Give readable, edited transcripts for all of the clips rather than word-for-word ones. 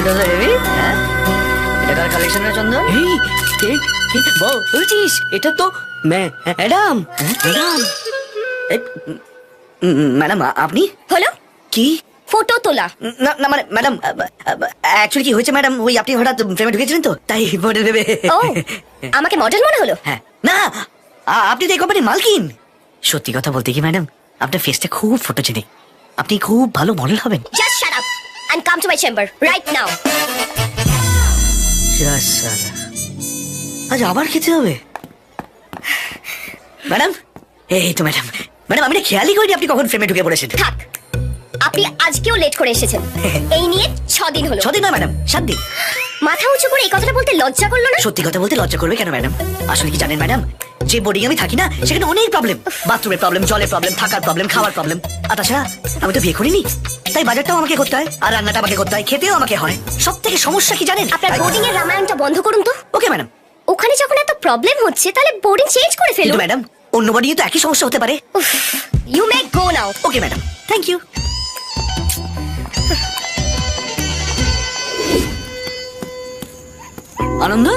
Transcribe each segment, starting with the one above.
এটা তো হেভি। হ্যাঁ, এটার কালেকশনের চন্দন। এই বলছিস এটা তো ম্যাডাম। ম্যাডাম, ম্যাডাম আপনি হলো কি? ফটো তোলা। না না মানে ম্যাডাম, অ্যাকচুয়ালি কি হয়েছে ম্যাডাম, ওই আপনি হঠাৎ ফ্রেমে ঢুকেছিলেন তো, তাই মডেল ভেবে। ও আমাকে মডেল মনে হলো। হ্যাঁ, না আপনি তো এই কোম্পানির মালকিন। সত্যি কথা বলতে কি ম্যাডাম, আপনার ফেসটা খুব ফটোজেনিক, আপনি খুব ভালো মডেল হবেন। Just shut up and come to my chamber right now. আজ আবার খেতে হবে ম্যাডাম। এই তো ম্যাডাম, ম্যাডাম আমি না খেয়ালই করিনি আপনি কখন ফ্রেমে ঢুকে পড়েছেন। থাক, আপনি আজকেও লেট করে এসেছেন। এই নিয়ে 6 দিন হলো। 6 দিন না ম্যাডাম, 7 দিন। মাথা উঁচু করে এই কথাটা বলতে লজ্জা করলো না? সত্যি কথা বলতে লজ্জা করবে কেন ম্যাডাম? আসলে কি জানেন ম্যাডাম, যে বোর্ডিং আমি থাকি না, সেখানে অনেক প্রবলেম, বাথরুমের প্রবলেম, জলের প্রবলেম, থাকার প্রবলেম, খাওয়ার প্রবলেম। আর তাছাড়া আমি তো বিয়ে করিনি, তাই বাজারটাও আমাকে করতে হয়, আর রান্নাটা আমাকে করতে হয়, খেতেও আমাকে হয়। সব থেকে সমস্যা কি জানেন? আপনার বোর্ডিং এর রামায়ণটা বন্ধ করুন তো। Okay madam. ওখানে যখন এত প্রবলেম হচ্ছে তাহলে বোর্ডিং চেঞ্জ করে ফেলুন। কিন্তু ম্যাডাম অন্য বোর্ডিং তো একই সমস্যা হতে পারে। You may go now. Okay madam, thank you. Anand,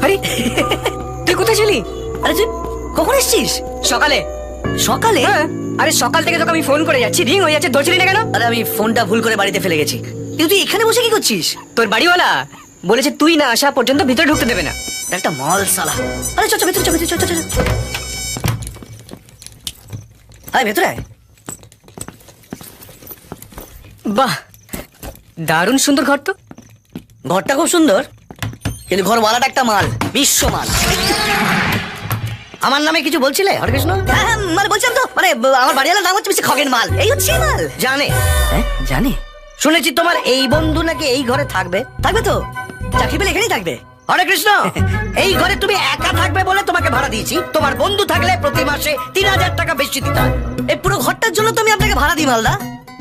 আরে তুই কোথায় ছিলি? আরে তুই কখন এসেছিস? সকালে। সকালে? হ্যাঁ, আরে সকাল থেকে তোকে আমি ফোন করে যাচ্ছি, রিং হয়ে যাচ্ছে, ধরছিলি না কেন? আরে আমি ফোনটা ভুল করে বাড়িতে ফেলে গেছি। কিন্তু তুই এখানে বসে কি করছিস? তোর বাড়িওয়ালা বলেছে তুই না আসা পর্যন্ত ভিতরে ঢুকতে দেবে না। একটা মল সালা। আরে চল চল ভেতরে, চল ভেতরে, চল চল চল। আরে ভেতরে আয়। বাহ, দারুণ সুন্দর ঘর তো। ঘরটা খুব সুন্দর, কিন্তু ঘরওয়ালাটা একটা মাল, বিশ্ব মাল। আমার নামে কিছু বলছিলে হরকৃষ্ণ? হ্যাঁ মানে বলছিলাম তো, মানে আমার বাড়িওয়ালার নাম হচ্ছে মিস্টার খগেন মাল, এই হচ্ছে মাল। জানে, হ্যাঁ জানি। শুনেছি তোমার এই বন্ধু নাকি এই ঘরে থাকবে। থাকবে তো, চাকরি পেলে এখানেই থাকবে। হরে কৃষ্ণ, এই ঘরে তুমি একা থাকবে বলে তোমাকে ভাড়া দিয়েছি। তোমার বন্ধু থাকলে প্রতি মাসে 3000 টাকা বেশি দিতে হয়। এই পুরো ঘরটার জন্য তো আমি আপনাকে ভাড়া দিই মালদা।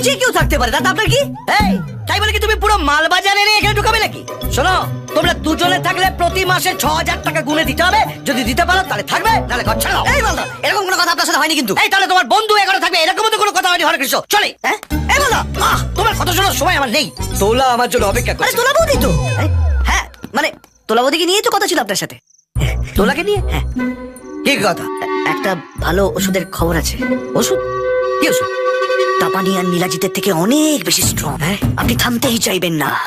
যে কেউ থাকতে পারে, তাতে আপনার কি? এই, তাই বলে কি তুমি পুরো মালবাজার এনে এখানে ঢুকাবে নাকি? শোনো, তোমরা দুজনে থাকলে প্রতি মাসে 6000 টাকা গুনে দিতে হবে। যদি দিতে পারো তাহলে থাকবে, নাহলে ঘর ছাড়াও। এই মালদা, এরকম কোনো কথা আপনার সাথে হয়নি কিন্তু। এই তাহলে তোমার বন্ধু এ ঘরে থাকবে, এরকম তো কোনো কথা হয়নি। হরে কৃষ্ণ, চলে। হ্যাঁ এই মালদা, তোমার কথা শোনার সময় আমার নেই। তোলা আমার জন্য অপেক্ষা আরে করছে। তোলা বৌদি তো। হ্যাঁ মানে তোলা বৌদিকে নিয়েই তো কথা ছিল আপনার সাথে। তোলাকে নিয়ে? হ্যাঁ, কি কথা? একটা ভালো ওষুধের খবর আছে। ওষুধ? কি ওষুধ? তাপানি আর নীলাজিতের থেকে অনেক বেশি স্ট্রং। আপনি থামতেই চাইবেন না।